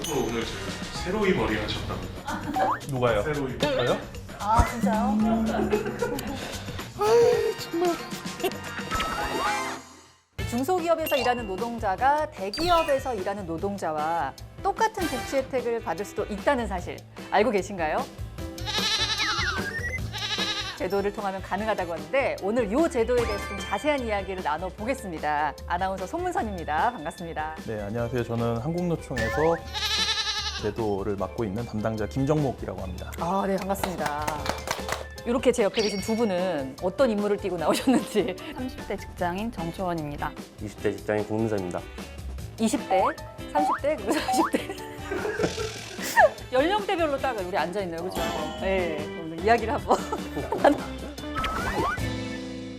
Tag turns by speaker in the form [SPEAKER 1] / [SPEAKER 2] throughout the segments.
[SPEAKER 1] 참고로 오늘 지금 세로이 머리 하셨답니다.
[SPEAKER 2] 누가요?
[SPEAKER 1] 세로이.
[SPEAKER 2] 저요?
[SPEAKER 3] 아 진짜요? 중소기업에서 일하는 노동자가 대기업에서 일하는 노동자와 똑같은 복지 혜택을 받을 수도 있다는 사실 알고 계신가요? 제도를 통하면 가능하다고 하는데 오늘 이 제도에 대해서 좀 자세한 이야기를 나눠보겠습니다. 아나운서 손문선입니다. 반갑습니다.
[SPEAKER 2] 네, 안녕하세요. 저는 한국노총에서 제도를 맡고 있는 담당자 김정목이라고 합니다.
[SPEAKER 3] 아, 네, 반갑습니다. 이렇게 제 옆에 계신 두 분은 어떤 인물을 띠고 나오셨는지
[SPEAKER 4] 30대 직장인 정초원입니다.
[SPEAKER 5] 20대 직장인 공문서입니다.
[SPEAKER 3] 20대, 30대, 그리고 40대 연령대별로 딱 우리 앉아있네요, 그렇죠? 네, 오늘 이야기를 한번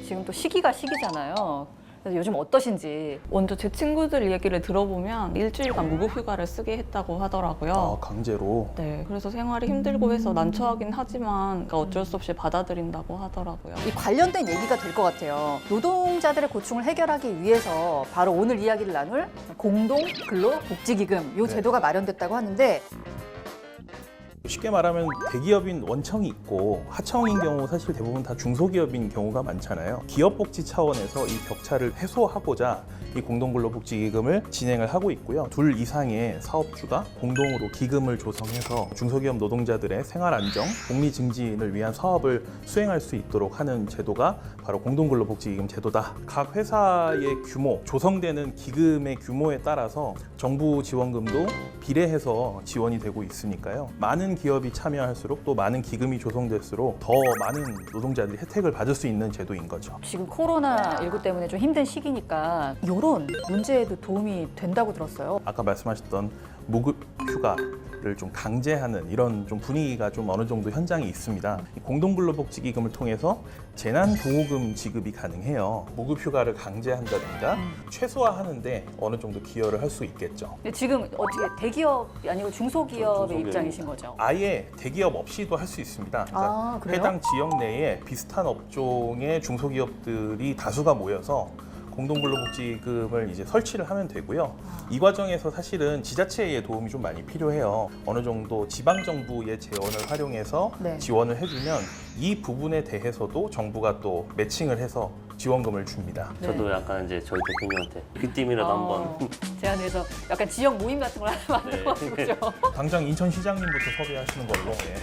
[SPEAKER 3] 지금 또 시기잖아요. 그래서 요즘 어떠신지.
[SPEAKER 4] 먼저 제 친구들 얘기를 들어보면 일주일간 무급휴가를 쓰게 했다고 하더라고요.
[SPEAKER 2] 아, 강제로.
[SPEAKER 4] 네, 그래서 생활이 힘들고 해서 난처하긴 하지만 그러니까 어쩔 수 없이 받아들인다고 하더라고요.
[SPEAKER 3] 이 관련된 얘기가 될 것 같아요. 노동자들의 고충을 해결하기 위해서 바로 오늘 이야기를 나눌 공동근로복지기금 이 제도가 마련됐다고 하는데
[SPEAKER 2] 쉽게 말하면 대기업인 원청이 있고 하청인 경우 사실 대부분 다 중소기업인 경우가 많잖아요. 기업복지 차원에서 이 격차를 해소하고자 이 공동근로복지기금을 진행을 하고 있고요. 2 이상의 사업주가 공동으로 기금을 조성해서 중소기업 노동자들의 생활 안정, 복리 증진을 위한 사업을 수행할 수 있도록 하는 제도가 바로 공동근로복지기금 제도다. 각 회사의 규모, 조성되는 기금의 규모에 따라서 정부 지원금도 비례해서 지원이 되고 있으니까요. 많은 기업이 참여할수록 또 많은 기금이 조성될수록 더 많은 노동자들이 혜택을 받을 수 있는 제도인 거죠.
[SPEAKER 3] 지금 코로나19 때문에 좀 힘든 시기니까 이런 문제에도 도움이 된다고 들었어요.
[SPEAKER 2] 아까 말씀하셨던 무급 휴가를 좀 강제하는 이런 좀 분위기가 좀 어느 정도 현장에 있습니다. 이 공동근로복지기금을 통해서 재난보호금 지급이 가능해요. 무급 휴가를 강제한다든가 최소화하는데 어느 정도 기여를 할 수 있겠죠.
[SPEAKER 3] 근데 지금 어떻게 대기업이 아니고 중소기업의
[SPEAKER 5] 중소기업입니다.
[SPEAKER 3] 입장이신 거죠?
[SPEAKER 2] 아예 대기업 없이도 할 수 있습니다.
[SPEAKER 3] 아, 그래요?
[SPEAKER 2] 해당 지역 내에 비슷한 업종의 중소기업들이 다수가 모여서 공동근로복지금을 이제 설치를 하면 되고요. 이 과정에서 사실은 지자체의 도움이 좀 많이 필요해요. 어느 정도 지방정부의 재원을 활용해서
[SPEAKER 3] 네.
[SPEAKER 2] 지원을 해주면 이 부분에 대해서도 정부가 또 매칭을 해서 지원금을 줍니다.
[SPEAKER 3] 네.
[SPEAKER 5] 저도 약간 이제 저희 대표님한테 그 팀이라도 한번
[SPEAKER 3] 제안해서 약간 지역 모임 같은 걸 하나 만들어보고
[SPEAKER 5] 네.
[SPEAKER 3] 싶죠.
[SPEAKER 2] 당장 인천시장님부터 섭외하시는 걸로. 예.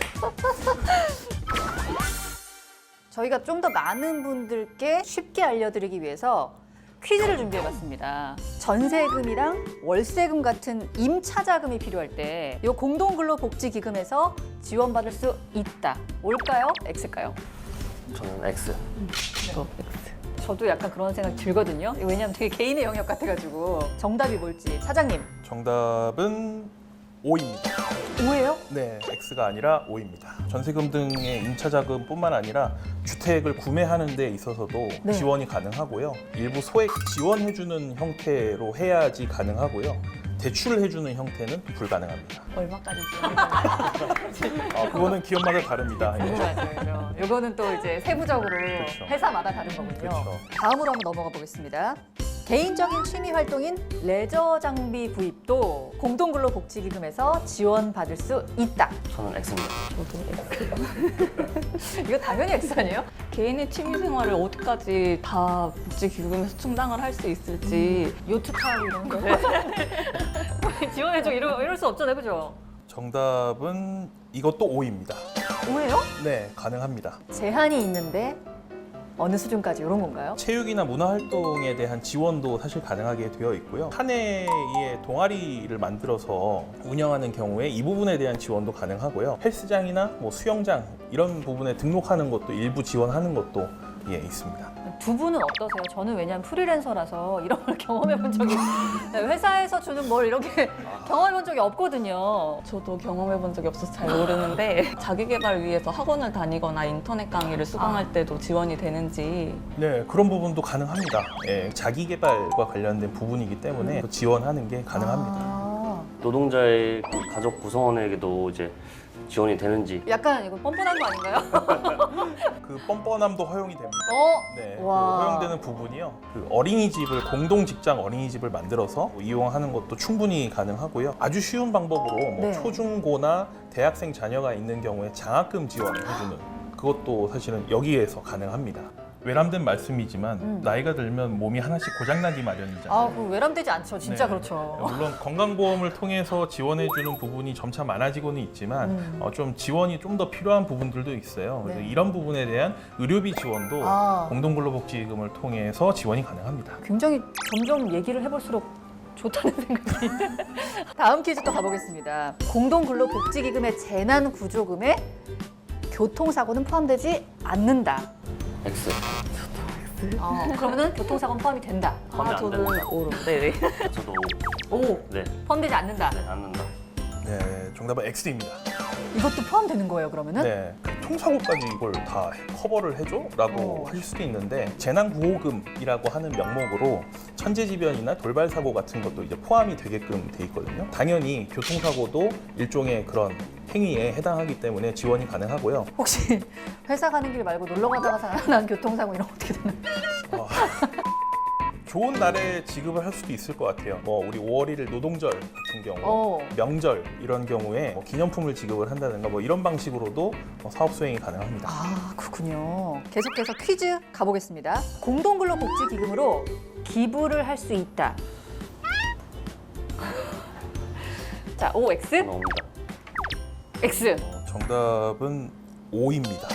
[SPEAKER 3] 저희가 좀 더 많은 분들께 쉽게 알려드리기 위해서 퀴즈를 준비해봤습니다. 전세금이랑 월세금 같은 임차자금이 필요할 때 이 공동근로복지기금에서 지원받을 수 있다. 올까요? X일까요?
[SPEAKER 5] 저는 X.
[SPEAKER 4] 저 X.
[SPEAKER 3] 저도 약간 그런 생각 들거든요. 왜냐하면 되게 개인의 영역 같아가지고. 정답이 뭘지. 사장님.
[SPEAKER 2] 정답은 O입니다.
[SPEAKER 3] 뭐예요?
[SPEAKER 2] 네, X가 아니라 O입니다. 전세금 등의 임차자금뿐만 아니라 주택을 구매하는 데 있어서도
[SPEAKER 3] 네.
[SPEAKER 2] 지원이 가능하고요. 일부 소액 지원해주는 형태로 해야지 가능하고요. 대출을 해주는 형태는 불가능합니다.
[SPEAKER 3] 얼마까지
[SPEAKER 2] 그거는 기업마다 다릅니다. 예.
[SPEAKER 3] 궁금하죠. 이거는 또 이제 세부적으로
[SPEAKER 2] 그렇죠.
[SPEAKER 3] 회사마다 다른 거군요.
[SPEAKER 2] 그렇죠.
[SPEAKER 3] 다음으로 한번 넘어가 보겠습니다. 개인적인 취미 활동인 레저 장비 구입도 공동근로복지기금에서 지원받을 수 있다.
[SPEAKER 5] 저는 X입니다.
[SPEAKER 4] 저도 X.
[SPEAKER 3] 이거 당연히 X 아니에요?
[SPEAKER 4] 개인의 취미 생활을 어디까지 다 복지기금에서 충당을 할 수 있을지
[SPEAKER 3] 요트카 이런 거 지원해줘 이럴 수 없잖아요, 그죠?
[SPEAKER 2] 정답은 이것도 O입니다.
[SPEAKER 3] 뭐예요?
[SPEAKER 2] 네, 가능합니다.
[SPEAKER 3] 제한이 있는데 어느 수준까지 이런 건가요?
[SPEAKER 2] 체육이나 문화활동에 대한 지원도 사실 가능하게 되어 있고요. 한 해의 동아리를 만들어서 운영하는 경우에 이 부분에 대한 지원도 가능하고요. 헬스장이나 뭐 수영장 이런 부분에 등록하는 것도 일부 지원하는 것도 있습니다.
[SPEAKER 3] 두 분은 어떠세요? 저는 왜냐하면 프리랜서라서 이런 걸 경험해본 적이 회사에서 주는 뭘 이렇게 경험해본 적이 없거든요.
[SPEAKER 4] 저도 경험해본 적이 없어서 잘 모르는데 자기 개발 위해서 학원을 다니거나 인터넷 강의를 수강할 때도 지원이 되는지
[SPEAKER 2] 네, 그런 부분도 가능합니다. 예, 자기 개발과 관련된 부분이기 때문에 지원하는 게 가능합니다.
[SPEAKER 3] 아,
[SPEAKER 5] 노동자의 그 가족 구성원에게도 이제 지원이 되는지.
[SPEAKER 3] 약간 이거 뻔뻔한 거 아닌가요?
[SPEAKER 2] 그 뻔뻔함도 허용이 됩니다. 네, 그
[SPEAKER 3] 와.
[SPEAKER 2] 허용되는 부분이요. 그 어린이집을 공동 직장 어린이집을 만들어서 이용하는 것도 충분히 가능하고요. 아주 쉬운 방법으로 뭐
[SPEAKER 3] 네.
[SPEAKER 2] 초중고나 대학생 자녀가 있는 경우에 장학금 지원을 해주는 그것도 사실은 여기에서 가능합니다. 외람된 말씀이지만 나이가 들면 몸이 하나씩 고장나기 마련이잖아요.
[SPEAKER 3] 아, 그 외람되지 않죠. 진짜
[SPEAKER 2] 네.
[SPEAKER 3] 그렇죠.
[SPEAKER 2] 물론 건강보험을 통해서 지원해주는 부분이 점차 많아지고는 있지만 좀 지원이 좀 더 필요한 부분들도 있어요. 그래서
[SPEAKER 3] 네.
[SPEAKER 2] 이런 부분에 대한 의료비 지원도
[SPEAKER 3] 아.
[SPEAKER 2] 공동근로복지금을 통해서 지원이 가능합니다.
[SPEAKER 3] 굉장히 점점 얘기를 해볼수록 좋다는 생각이. 다음 퀴즈 또 가보겠습니다. 공동근로복지기금의 재난구조금에 교통사고는 포함되지 않는다.
[SPEAKER 5] X.
[SPEAKER 3] 그러면은 교통사고는 포함이 된다.
[SPEAKER 5] 포함이 안
[SPEAKER 4] 저는
[SPEAKER 5] 된다.
[SPEAKER 4] 오로. 네네.
[SPEAKER 5] 저도
[SPEAKER 3] 오,
[SPEAKER 5] 네,
[SPEAKER 3] 포함되지 않는다.
[SPEAKER 5] 네, 않는다.
[SPEAKER 2] 네, 정답은 X입니다.
[SPEAKER 3] 이것도 포함되는 거예요, 그러면은?
[SPEAKER 2] 네, 교통사고까지 이걸 다 커버를 해줘? 라고 하실 수도 있는데 재난구호금이라고 하는 명목으로 천재지변이나 돌발사고 같은 것도 이제 포함이 되게끔 돼 있거든요. 당연히 교통사고도 일종의 그런 행위에 해당하기 때문에 지원이 가능하고요.
[SPEAKER 3] 혹시 회사 가는 길 말고 놀러 가다가 난 교통사고 이런 거 어떻게 되나요?
[SPEAKER 2] 좋은 날에 지급을 할 수도 있을 것 같아요. 뭐 우리 5월 1일 노동절 같은 경우, 명절 이런 경우에 뭐 기념품을 지급을 한다든가 뭐 이런 방식으로도 사업 수행이 가능합니다.
[SPEAKER 3] 아, 그렇군요. 계속해서 퀴즈 가보겠습니다. 공동근로복지기금으로 기부를 할 수 있다. 자, OX,
[SPEAKER 5] 나옵니다.
[SPEAKER 3] X.
[SPEAKER 2] 정답은 O입니다.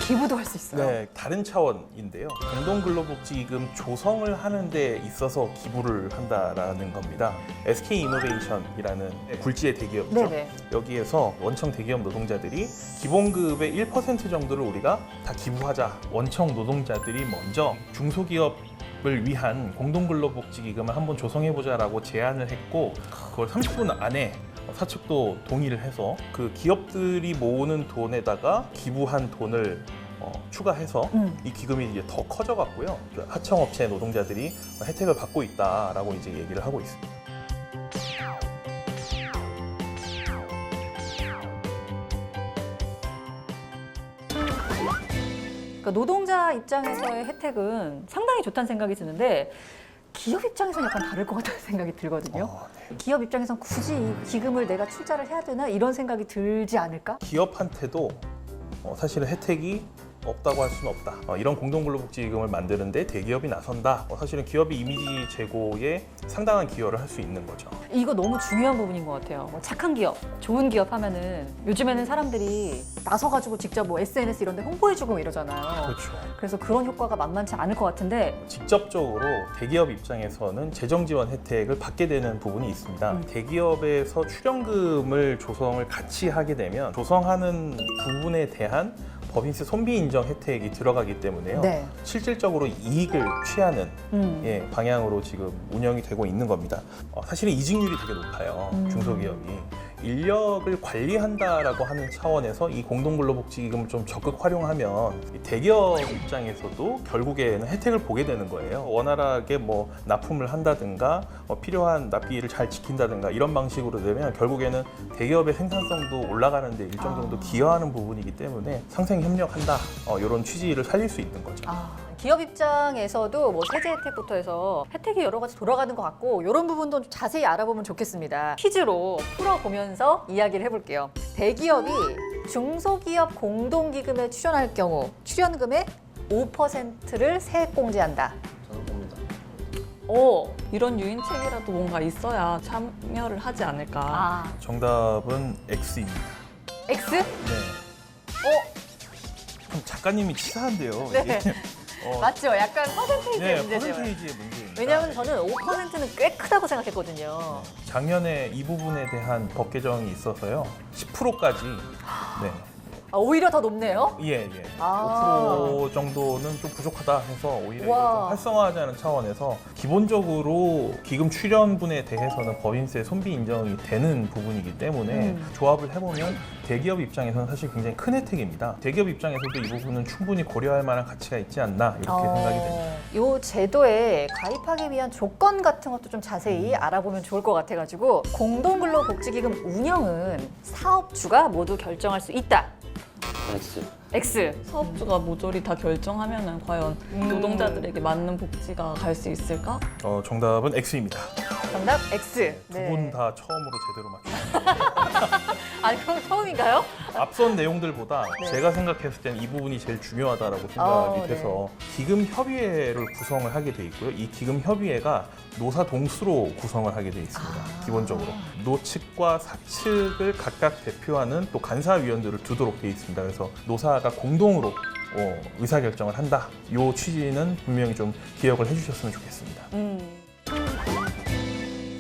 [SPEAKER 3] 기부도 할 수 있어요.
[SPEAKER 2] 네, 다른 차원인데요. 공동근로복지기금 조성을 하는 데 있어서 기부를 한다라는 겁니다. SK이노베이션이라는 굴지의 대기업이죠.
[SPEAKER 3] 네네.
[SPEAKER 2] 여기에서 원청 대기업 노동자들이 기본급의 1% 정도를 우리가 다 기부하자. 원청 노동자들이 먼저 중소기업을 위한 공동근로복지기금을 한번 조성해보자라고 제안을 했고 그걸 30분 안에 사측도 동의를 해서 그 기업들이 모으는 돈에다가 기부한 돈을 추가해서 이 기금이 이제 더 커져갔고요. 그 하청업체 노동자들이 혜택을 받고 있다라고 이제 얘기를 하고 있습니다.
[SPEAKER 3] 그러니까 노동자 입장에서의 혜택은 상당히 좋다는 생각이 드는데 기업 입장에서는 약간 다를 것 같다는 생각이 들거든요. 기업 입장에선 굳이 이 기금을 내가 출자를 해야 되나 이런 생각이 들지 않을까?
[SPEAKER 2] 기업한테도 사실은 혜택이 없다고 할 수는 없다. 이런 공동근로복지기금을 만드는데 대기업이 나선다. 사실은 기업이 이미지 제고에 상당한 기여를 할 수 있는 거죠.
[SPEAKER 3] 이거 너무 중요한 부분인 것 같아요. 뭐 착한 기업, 좋은 기업 하면은 요즘에는 사람들이 나서가지고 직접 뭐 SNS 이런 데 홍보해주고 이러잖아요.
[SPEAKER 2] 그렇죠.
[SPEAKER 3] 그래서 그런 효과가 만만치 않을 것 같은데
[SPEAKER 2] 직접적으로 대기업 입장에서는 재정 지원 혜택을 받게 되는 부분이 있습니다. 대기업에서 출연금을 조성을 같이 하게 되면 조성하는 부분에 대한 법인세 손비 인정 혜택이 들어가기 때문에요.
[SPEAKER 3] 네.
[SPEAKER 2] 실질적으로 이익을 취하는 방향으로 지금 운영이 되고 있는 겁니다. 사실은 이직률이 되게 높아요. 중소기업이. 인력을 관리한다라고 하는 차원에서 이 공동근로복지기금을 좀 적극 활용하면 이 대기업 입장에서도 결국에는 혜택을 보게 되는 거예요. 원활하게 뭐 납품을 한다든가 필요한 납기를 잘 지킨다든가 이런 방식으로 되면 결국에는 대기업의 생산성도 올라가는 데 일정 정도 기여하는 부분이기 때문에 상생 협력한다. 이런 취지를 살릴 수 있는 거죠.
[SPEAKER 3] 기업 입장에서도 뭐 세제 혜택부터 해서 혜택이 여러 가지 돌아가는 것 같고 이런 부분도 좀 자세히 알아보면 좋겠습니다. 퀴즈로 풀어보면서 이야기를 해볼게요. 대기업이 중소기업 공동기금에 출연할 경우 출연금의 5%를 세액공제한다.
[SPEAKER 5] 저는 봅니다.
[SPEAKER 3] 오,
[SPEAKER 4] 이런 유인책이라도 뭔가 있어야 참여를 하지 않을까.
[SPEAKER 2] 정답은 X입니다.
[SPEAKER 3] X?
[SPEAKER 2] 네. 좀 작가님이 치사한데요.
[SPEAKER 3] 네.
[SPEAKER 2] 이게.
[SPEAKER 3] 맞죠? 약간 퍼센테이지의
[SPEAKER 2] 네,
[SPEAKER 3] 문제죠.
[SPEAKER 2] 퍼센테이지의 문제입니다.
[SPEAKER 3] 왜냐하면 저는 5%는 꽤 크다고 생각했거든요.
[SPEAKER 2] 작년에 이 부분에 대한 법 개정이 있어서요. 10%까지
[SPEAKER 3] 오히려 더 높네요.
[SPEAKER 2] 예.
[SPEAKER 3] 아.
[SPEAKER 2] 5% 정도는 좀 부족하다 해서 오히려
[SPEAKER 3] 와.
[SPEAKER 2] 이걸 좀 활성화하자는 차원에서 기본적으로 기금 출연분에 대해서는 법인세 손비 인정이 되는 부분이기 때문에 조합을 해보면 대기업 입장에서는 사실 굉장히 큰 혜택입니다. 대기업 입장에서도 이 부분은 충분히 고려할 만한 가치가 있지 않나 이렇게 생각이 됩니다.
[SPEAKER 3] 이 제도에 가입하기 위한 조건 같은 것도 좀 자세히 알아보면 좋을 것 같아가지고 공동근로복지기금 운영은 사업주가 모두 결정할 수 있다.
[SPEAKER 5] X.
[SPEAKER 3] X.
[SPEAKER 4] 사업주가 모조리 다 결정하면은 과연 노동자들에게 맞는 복지가 갈 수 있을까?
[SPEAKER 2] 정답은 X입니다.
[SPEAKER 3] 정답 X.
[SPEAKER 2] 두 분 다 처음으로 제대로 맞추셨어요.
[SPEAKER 3] 아니 그럼 처음인가요?
[SPEAKER 2] 앞선 내용들보다
[SPEAKER 3] 네.
[SPEAKER 2] 제가 생각했을 때는 이 부분이 제일 중요하다라고 생각이
[SPEAKER 3] 네.
[SPEAKER 2] 돼서 기금 협의회를 구성을 하게 돼 있고요. 이 기금 협의회가 노사 동수로 구성을 하게 돼 있습니다. 기본적으로 노측과 사측을 각각 대표하는 또 간사위원들을 두도록 돼 있습니다. 그래서 노사가 공동으로 의사결정을 한다. 이 취지는 분명히 좀 기억을 해주셨으면 좋겠습니다.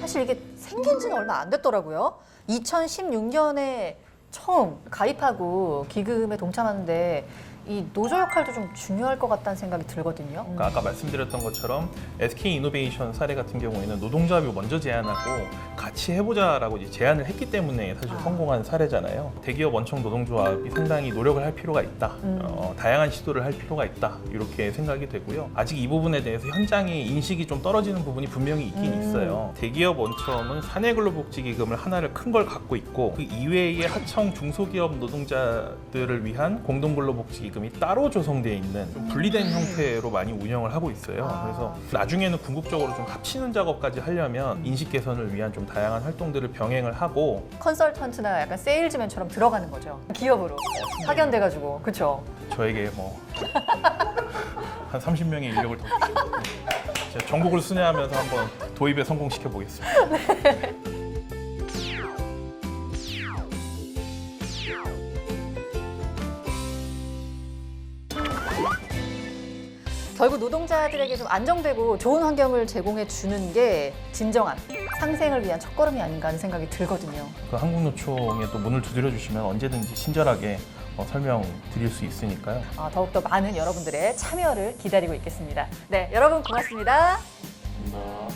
[SPEAKER 3] 사실 이게 생긴 지는 얼마 안 됐더라고요. 2016년에 처음 가입하고 기금에 동참하는데 이 노조 역할도 좀 중요할 것 같다는 생각이 들거든요.
[SPEAKER 2] 그러니까 아까 말씀드렸던 것처럼 SK 이노베이션 사례 같은 경우에는 노동조합이 먼저 제안하고 같이 해보자라고 이제 제안을 했기 때문에 사실 성공한 사례잖아요. 대기업 원청 노동조합이 상당히 노력을 할 필요가 있다. 다양한 시도를 할 필요가 있다. 이렇게 생각이 되고요. 아직 이 부분에 대해서 현장의 인식이 좀 떨어지는 부분이 분명히 있긴 있어요. 대기업 원청은 사내근로복지기금을 하나를 큰 걸 갖고 있고 그 이외의 하청 중소기업 노동자들을 위한 공동근로복지기금이 따로 조성되어 있는 좀 분리된 형태로 많이 운영을 하고 있어요. 그래서 나중에는 궁극적으로 좀 합치는 작업까지 하려면 인식 개선을 위한 좀 다양한 활동들을 병행을 하고
[SPEAKER 3] 컨설턴트나 약간 세일즈맨처럼 들어가는 거죠. 기업으로 파견돼가지고 그렇죠.
[SPEAKER 2] 저에게 뭐 한 30명의 인력을 더 주시고 제가 전국을 순회하면서 한번 도입에 성공시켜 보겠습니다.
[SPEAKER 3] 결국 노동자들에게 좀 안정되고 좋은 환경을 제공해 주는 게 진정한 상생을 위한 첫걸음이 아닌가 하는 생각이 들거든요.
[SPEAKER 2] 그 한국노총에 또 문을 두드려 주시면 언제든지 친절하게 설명드릴 수 있으니까요.
[SPEAKER 3] 더욱더 많은 여러분들의 참여를 기다리고 있겠습니다. 네, 여러분 고맙습니다.
[SPEAKER 5] 나